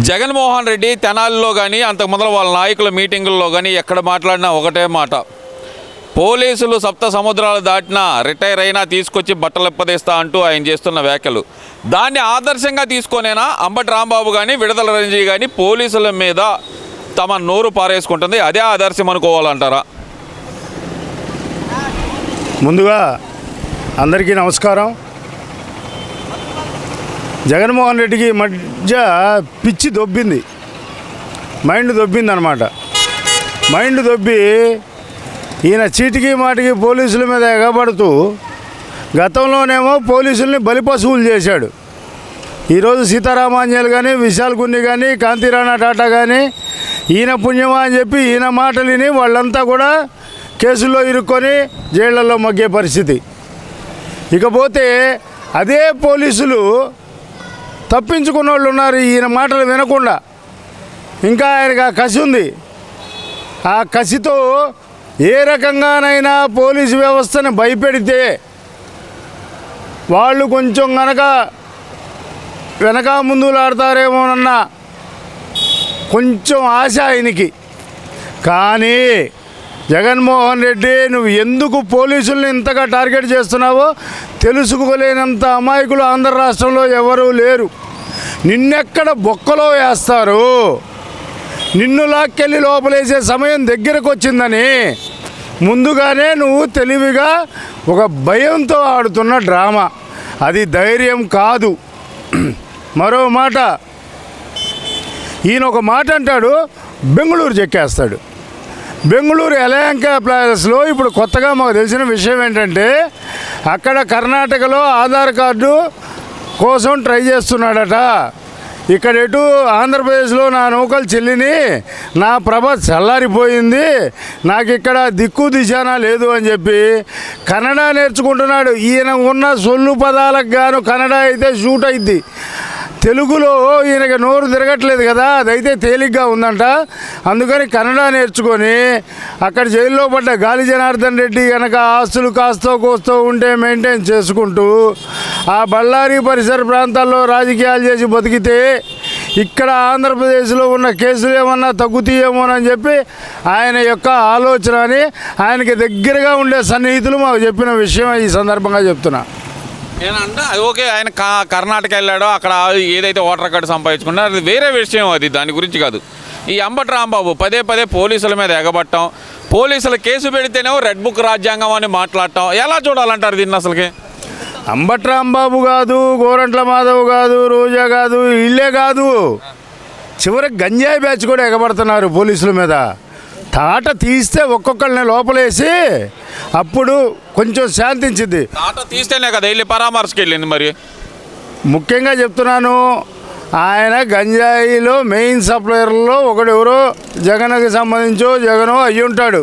జగన్మోహన్ రెడ్డి తెనాలిలో కానీ అంతకు మొదలు వాళ్ళ నాయకుల మీటింగుల్లో కానీ ఎక్కడ మాట్లాడినా ఒకటే మాట, పోలీసులు సప్త సముద్రాలు దాటినా రిటైర్ అయినా తీసుకొచ్చి బట్టలు ఇప్పదీస్తా అంటూ ఆయన చేస్తున్న వ్యాఖ్యలు. దాన్ని ఆదర్శంగా తీసుకొనేనా అంబటి రాంబాబు కానీ విడదల రంజీ కానీ పోలీసుల మీద తమ నోరు పారేసుకుంటుంది, అదే ఆదర్శం అనుకోవాలంటారా? ముందుగా అందరికీ నమస్కారం. జగన్మోహన్ రెడ్డికి మధ్య పిచ్చి దొబ్బింది, మైండ్ దొబ్బింది అనమాట. మైండ్ దొబ్బి ఈయన చీటికి మాటికి పోలీసుల మీద ఎగబడుతూ గతంలోనేమో పోలీసుల్ని బలిపశువులు చేశాడు. ఈరోజు సీతారామాంజల్ కానీ, విశాల్ గున్ని కానీ, కాంతిరాణా టాటా కానీ ఈయన పుణ్యమా అని చెప్పి ఈయన మాటలు విని వాళ్ళంతా కూడా కేసుల్లో ఇరుక్కొని జైళ్లలో మగ్గే పరిస్థితి. ఇకపోతే అదే పోలీసులు తప్పించుకున్న వాళ్ళు ఉన్నారు ఈయన మాటలు వినకుండా. ఇంకా ఆయనకు ఆ కసి ఉంది. ఆ కసితో ఏ రకంగానైనా పోలీసు వ్యవస్థను భయపెడితే వాళ్ళు కొంచెం గనక వెనక ముందులాడతారేమోనన్న కొంచెం ఆశ ఆయనకి. కానీ జగన్మోహన్ రెడ్డి, నువ్వు ఎందుకు పోలీసుల్ని ఇంతగా టార్గెట్ చేస్తున్నావో తెలుసుకోలేనంత అమాయకులు ఆంధ్ర రాష్ట్రంలో ఎవరూ లేరు. నిన్నెక్కడ బొక్కలో వేస్తారు, నిన్ను లాక్కెళ్ళి లోపలేసే సమయం దగ్గరకు వచ్చిందని ముందుగానే నువ్వు తెలివిగా ఒక భయంతో ఆడుతున్న డ్రామా, అది ధైర్యం కాదు. మరో మాట, ఈయన ఒక మాట అంటాడు, బెంగళూరు చెక్కేస్తాడు. బెంగళూరు యలహంక ప్యాలెస్లో ఇప్పుడు కొత్తగా మాకు తెలిసిన విషయం ఏంటంటే, అక్కడ కర్ణాటకలో ఆధార్ కార్డు కోసం ట్రై చేస్తున్నాడట. ఇక్కడ ఎటు ఆంధ్రప్రదేశ్లో నా నౌకలు చెల్లిని, నా ప్రభ చల్లారిపోయింది, నాకు ఇక్కడ దిక్కు దిశానా లేదు అని చెప్పి కన్నడ నేర్చుకుంటున్నాడు. ఈయన ఉన్న సొల్లు పదాలకు గాను కన్నడ అయితే షూట్ అయింది. తెలుగులో ఈయనకి నోరు తిరగట్లేదు కదా, అదైతే తేలిగ్గా ఉందంట. అందుకని కన్నడ నేర్చుకొని అక్కడ జైల్లో పడ్డ గాలి జనార్దన్ రెడ్డి కనుక ఆస్తులు కాస్తో కోస్తో ఉంటే మెయింటైన్ చేసుకుంటూ ఆ బళ్ళారి పరిసర ప్రాంతాల్లో రాజకీయాలు చేసి బతికితే ఇక్కడ ఆంధ్రప్రదేశ్లో ఉన్న కేసులు ఏమన్నా తగ్గుతాయేమోనని చెప్పి ఆయన యొక్క ఆలోచన అని ఆయనకి దగ్గరగా ఉండే సన్నిహితులు మాకు చెప్పిన విషయం ఈ సందర్భంగా చెప్తున్నా. నేనంటే ఓకే, ఆయన కర్ణాటక వెళ్ళాడో అక్కడ ఏదైతే ఓటర్ కార్డు సంపాదించుకున్నారో అది వేరే విషయం, అది దాని గురించి కాదు. ఈ అంబటి రాంబాబు పదే పదే పోలీసుల మీద ఎగబట్టడం, పోలీసులు కేసు పెడితేనేమో రెడ్ బుక్ రాజ్యాంగం అని మాట్లాడటం, ఎలా చూడాలంటారు దీన్ని అసలుకి? అంబటి రాంబాబు కాదు, గోరంట్ల మాధవ్ కాదు, రోజా కాదు, ఇల్లే కాదు, చివరికి గంజాయి బ్యాచ్ కూడా ఎగబడుతున్నారు పోలీసుల మీద. తాట తీస్తే ఒక్కొక్కరిని లోపలేసి అప్పుడు కొంచెం శాంతించింది. తాట తీస్తేనే కదా వెళ్ళి పరామర్శకి వెళ్ళింది. మరి ముఖ్యంగా చెప్తున్నాను, ఆయన గంజాయిలో మెయిన్ సప్లయర్లో ఒకడెవరో జగన్కి సంబంధించో జగనో అయ్యి ఉంటాడు.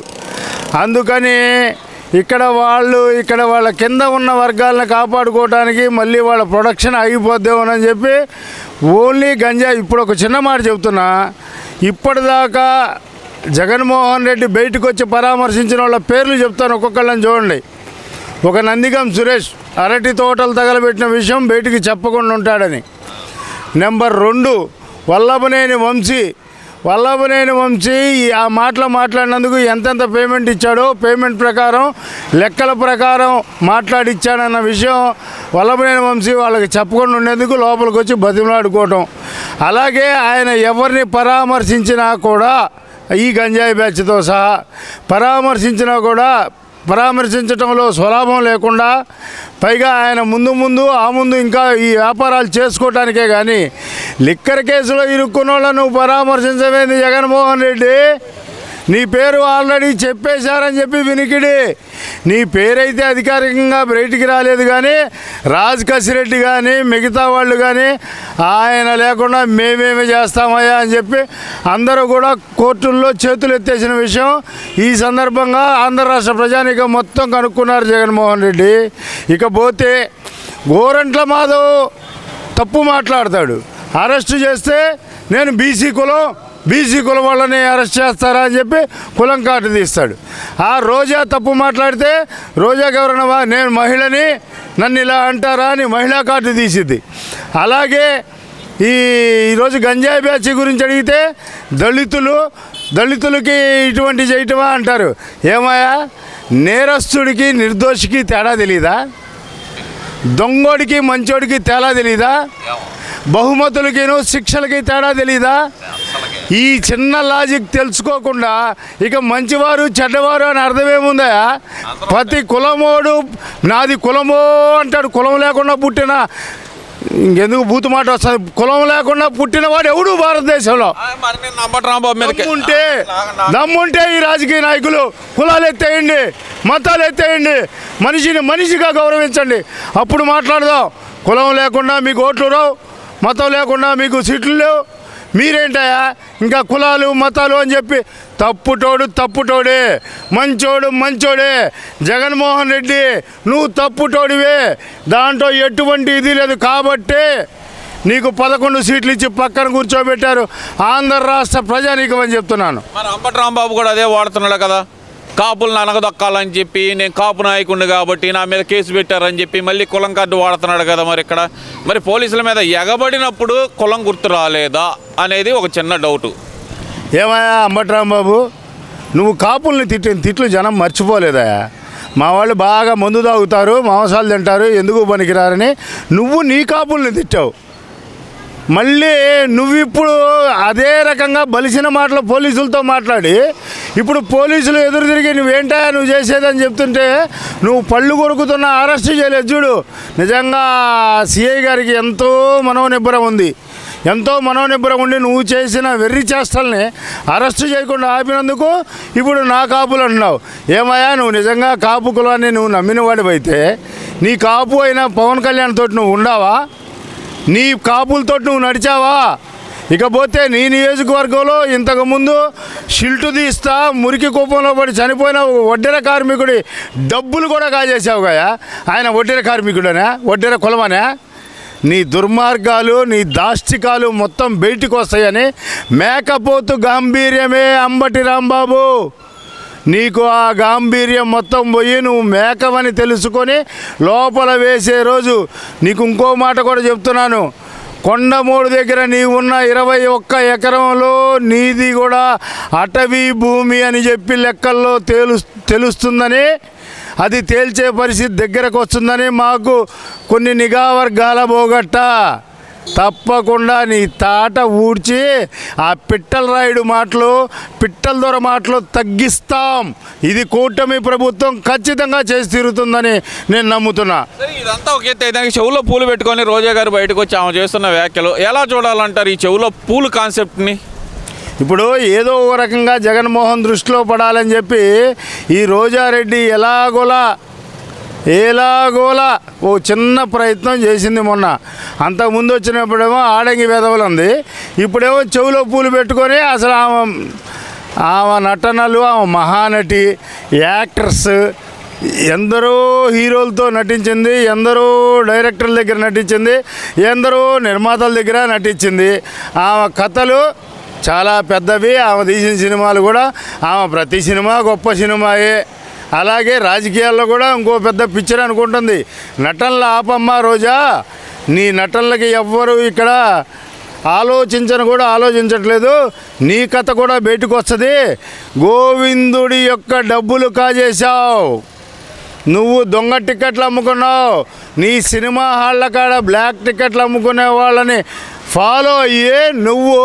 అందుకని ఇక్కడ వాళ్ళ కింద ఉన్న వర్గాలను కాపాడుకోవడానికి మళ్ళీ వాళ్ళ ప్రొడక్షన్ ఆగిపోద్దేమోనని చెప్పి ఓన్లీ గంజాయి. ఇప్పుడు ఒక చిన్న మాట చెప్తున్నా, ఇప్పటిదాకా జగన్మోహన్ రెడ్డి బయటకు వచ్చి పరామర్శించిన వాళ్ళ పేర్లు చెప్తాను, ఒక్కొక్కళ్ళని చూడండి. ఒక నందిగం సురేష్ అరటి తోటలు తగలబెట్టిన విషయం బయటికి చెప్పకుండా ఉంటాడని. నెంబర్ 2 వల్లభనేని వంశీ ఆ మాటలు మాట్లాడినందుకు ఎంతెంత పేమెంట్ ఇచ్చాడో పేమెంట్ ప్రకారం లెక్కల ప్రకారం మాట్లాడిచ్చాడన్న విషయం వల్లభనేని వంశీ వాళ్ళకి చెప్పకుండా ఉండేందుకు లోపలికి వచ్చి బతిమలాడుకోవటం. అలాగే ఆయన ఎవరిని పరామర్శించినా కూడా ఈ గంజాయి బ్యాచ్తో సహా పరామర్శించడంలో స్వలాభం లేకుండా, పైగా ఆయన ముందు ఇంకా ఈ వ్యాపారాలు చేసుకోవటానికే కానీ లిక్కర్ కేసులో ఇరుక్కున్న వాళ్ళను పరామర్శించవేంది జగన్మోహన్ రెడ్డి? నీ పేరు ఆల్రెడీ చెప్పేశారని చెప్పి వినికిడి. నీ పేరైతే అధికారికంగా బయటికి రాలేదు, కానీ రాజ్ కసిరెడ్డి కానీ మిగతా వాళ్ళు కానీ ఆయన లేకుండా మేమేమి చేస్తామయ్యా అని చెప్పి అందరూ కూడా కోర్టుల్లో చేతులు ఎత్తేసిన విషయం ఈ సందర్భంగా ఆంధ్ర రాష్ట్ర ప్రజానీకం మొత్తం కనుక్కున్నారు జగన్మోహన్ రెడ్డి. ఇకపోతే గోరంట్ల మాధవ్ తప్పు మాట్లాడతాడు. అరెస్టు చేస్తే నేను బీసీ కులం వాళ్ళని అరెస్ట్ చేస్తారా అని చెప్పి కులం కార్డు తీస్తాడు. ఆ రోజా తప్పు మాట్లాడితే రోజాకి ఎవరైనా నేను మహిళని నన్ను ఇలా అంటారా అని మహిళా కార్డు తీసిద్ది. అలాగే ఈరోజు గంజాయి బ్యాచ్ గురించి అడిగితే దళితులకి ఇటువంటి చేయటమా అంటారు. ఏమయ్యా, నేరస్తుడికి నిర్దోషికి తేడా తెలీదా? దొంగోడికి మంచోడికి తేడా తెలీదా? బహుమతులకిను శిక్షలకి తేడా తెలీదా? ఈ చిన్న లాజిక్ తెలుసుకోకుండా ఇక మంచివారు చెడ్డవారు అని అర్థమేముందా? ప్రతి కులమోడు నాది కులమో అంటాడు. కులం లేకుండా పుట్టిన, ఇంకెందుకు బూతు మాట వస్తుంది, కులం లేకుండా పుట్టినవాడు ఎవడు భారతదేశంలో? దమ్ముంటే ఈ రాజకీయ నాయకులు కులాలు ఎత్తేయండి, మతాలు ఎత్తేయండి, మనిషిగా గౌరవించండి, అప్పుడు మాట్లాడదాం. కులం లేకుండా మీకు ఓట్లు రావు, మతం లేకుండా మీకు సీట్లు లేవు, మీరేంటయా ఇంకా కులాలు మతాలు అని చెప్పి? తప్పుటోడే, మంచోడే. జగన్మోహన్ రెడ్డి నువ్వు తప్పుటోడివే, దాంట్లో ఎటువంటి ఇది లేదు. కాబట్టి నీకు 11 సీట్లు ఇచ్చి పక్కన కూర్చోబెట్టారు ఆంధ్ర రాష్ట్ర ప్రజానీకం అని చెప్తున్నాను. మరి అంబటి రాంబాబు కూడా అదే వాడుతున్నాడు కదా, కాపులను అనగదొక్కాలని చెప్పి, నేను కాపు నాయకుడిని కాబట్టి నా మీద కేసు పెట్టారని చెప్పి మళ్ళీ కులం కార్డు వాడుతున్నాడు కదా. మరి పోలీసుల మీద ఎగబడినప్పుడు కులం గుర్తు రాలేదా అనేది ఒక చిన్న డౌటు. ఏమయ్యా అంబటి రాంబాబు, నువ్వు కాపుల్ని తిట్టిన తిట్లు జనం మర్చిపోలేదా? మా వాళ్ళు బాగా మందు తాగుతారు, మాంసాలు తింటారు, ఎందుకు పనికిరారని నువ్వు నీ కాపుల్ని తిట్టావు. మళ్ళీ నువ్విప్పుడు అదే రకంగా బలిసిన మాటలు పోలీసులతో మాట్లాడి ఇప్పుడు పోలీసులు ఎదురు తిరిగి నువ్వేంటా నువ్వు చేసేదని చెప్తుంటే నువ్వు పళ్ళు కొరుకుతున్న అరెస్ట్ చేయలేదు చూడు. నిజంగా సిఐ గారికి ఎంతో మనోనిబ్బరం ఉండి నువ్వు చేసిన వెర్రి చేష్టల్ని అరెస్ట్ చేయకుండా ఆపినందుకు ఇప్పుడు నా కాపులు అంటున్నావు. ఏమయ్యా, నువ్వు నిజంగా కాపు కులాన్ని నువ్వు నమ్మిన వాడివైతే నీ కాపు అయిన పవన్ కళ్యాణ్ తోటి నువ్వు ఉండావా? నీ కాపులతో నువ్వు నడిచావా? ఇకపోతే నీ నియోజకవర్గంలో ఇంతకుముందు షిల్టు తీస్తా మురికి కుప్పంలో పడి చనిపోయిన వడ్డెర కార్మికుడి డబ్బులు కూడా కాజేసావు కదా. ఆయన వడ్డెర కార్మికుడనా, వడ్డెర కులమనా? నీ దుర్మార్గాలు, నీ దాష్టికాలు మొత్తం బయటికి వస్తాయని మేకపోతు గాంభీర్యమే అంబటి రాంబాబు. నీకు ఆ గాంభీర్యం మొత్తం పోయి నువ్వు మేకవని తెలుసుకొని లోపల వేసే రోజు నీకు ఇంకో మాట కూడా చెప్తున్నాను. కొండమూడు దగ్గర నీవున్న 21 ఎకరంలో నీది కూడా అటవీ భూమి అని చెప్పి లెక్కల్లో తెలుస్తుందని, అది తేల్చే పరిస్థితి దగ్గరకు వస్తుందని మాకు కొన్ని నిఘా వర్గాల బోగట్ట. తప్పకుండా నీ తాట ఊడ్చి ఆ పిట్టల రాయుడు మాటలు, పిట్టల దొర మాటలు తగ్గిస్తాం. ఇది కూటమి ప్రభుత్వం ఖచ్చితంగా చేసి తీరుతుందని నేను నమ్ముతున్నా. ఇదంతా ఒక ఎత్తు. దానికి చెవులో పూలు పెట్టుకొని రోజా గారు బయటకు వచ్చి ఆమె చేస్తున్న వ్యాఖ్యలు ఎలా చూడాలంటారు? ఈ చెవులో పూలు కాన్సెప్ట్ని ఇప్పుడు ఏదో ఒక రకంగా జగన్మోహన్ దృష్టిలో పడాలని చెప్పి ఈ రోజారెడ్డి ఎలాగోలా ఓ చిన్న ప్రయత్నం చేసింది. మొన్న అంతకుముందు వచ్చినప్పుడేమో ఆడంగి వెధవలు ఉంది, ఇప్పుడేమో చెవులో పూలు పెట్టుకొని అసలు ఆమె నటనలు, ఆమె మహానటి, యాక్టర్స్, ఎందరో హీరోలతో నటించింది, ఎందరో డైరెక్టర్ల దగ్గర నటించింది, ఎందరో నిర్మాతల దగ్గర నటించింది. ఆమె కథలు చాలా పెద్దవి, ఆమె తీసిన సినిమాలు కూడా, ఆమె ప్రతి సినిమా గొప్ప సినిమాయే. అలాగే రాజకీయాల్లో కూడా ఇంకో పెద్ద పిక్చర్ అనుకుంటుంది. నటనలు ఆపమ్మ రోజా, నీ నటనలకి ఎవ్వరు ఇక్కడ ఆలోచించట్లేదు. నీ కథ కూడా బయటకు వస్తుంది. గోవిందుడి యొక్క డబ్బులు కాజేశావు, నువ్వు దొంగ టికెట్లు అమ్ముకున్నావు. నీ సినిమా హాళ్ళ కాడ బ్లాక్ టికెట్లు అమ్ముకునే వాళ్ళని ఫాలో అయ్యి నువ్వు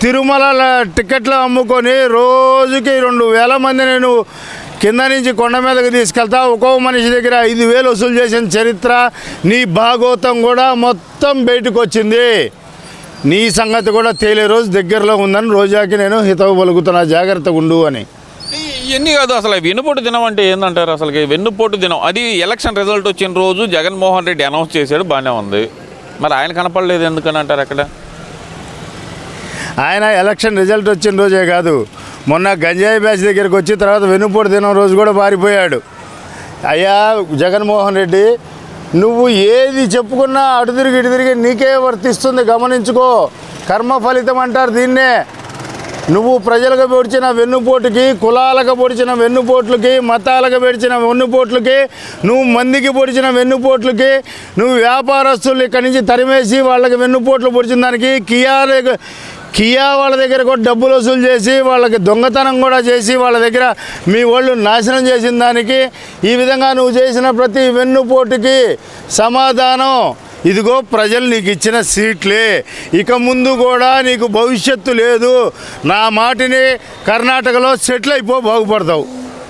తిరుమల టికెట్లు అమ్ముకొని రోజుకి 2000 మందిని నువ్వు కింద నుంచి కొండ మీదకి తీసుకెళ్తావు. ఒక్కో మనిషి దగ్గర 5000 వసూలు చేసిన చరిత్ర, నీ భాగోతం కూడా మొత్తం బయటకు వచ్చింది. నీ సంగతి కూడా తేలే రోజు దగ్గరలో ఉందని రోజాకి నేను హితవు పలుకుతున్నా, జాగ్రత్తగా ఉండు అని. ఇవన్నీ కాదు, అసలు వెన్నుపోటు దినం అంటే ఏంటంటారు? అసలు వెన్నుపోటు దినం అది ఎలక్షన్ రిజల్ట్ వచ్చిన రోజు జగన్మోహన్ రెడ్డి అనౌన్స్ చేశాడు, బాగానే ఉంది. మరి ఆయన కనపడలేదు ఎందుకని అంటారు? అక్కడ ఆయన ఎలక్షన్ రిజల్ట్ వచ్చిన రోజే కాదు, మొన్న గంజాయి బ్యాచ్ దగ్గరికి వచ్చి తర్వాత వెన్నుపోటు దినం రోజు కూడా పారిపోయాడు. అయ్యా జగన్మోహన్ రెడ్డి, నువ్వు ఏది చెప్పుకున్నా అటు తిరిగి నీకే వర్తిస్తుంది, గమనించుకో. కర్మ ఫలితం అంటారు దీన్నే. నువ్వు ప్రజలకు పొడిచిన వెన్నుపోటుకి, కులాలకు పొడిచిన వెన్నుపోట్లకి, మతాలకు పొడిచిన వెన్నుపోట్లకి, నువ్వు మందికి పొడిచిన వెన్నుపోట్లకి, నువ్వు వ్యాపారస్తులు ఇక్కడి నుంచి తరిమేసి వాళ్ళకి వెన్నుపోట్లు పొడిచిన దానికి కియా వాళ్ళ దగ్గర కూడా డబ్బులు వసూలు చేసి వాళ్ళకి దొంగతనం కూడా చేసి వాళ్ళ దగ్గర మీ వాళ్ళు నాశనం చేసిన దానికి, ఈ విధంగా నువ్వు చేసిన ప్రతి వెన్నుపోటుకి సమాధానం ఇదిగో ప్రజలు నీకు ఇచ్చిన సీట్లే. ఇక ముందు కూడా నీకు భవిష్యత్తు లేదు. నా మాటిని కర్ణాటకలో సెటిల్ అయిపో, బాగుపడతావు.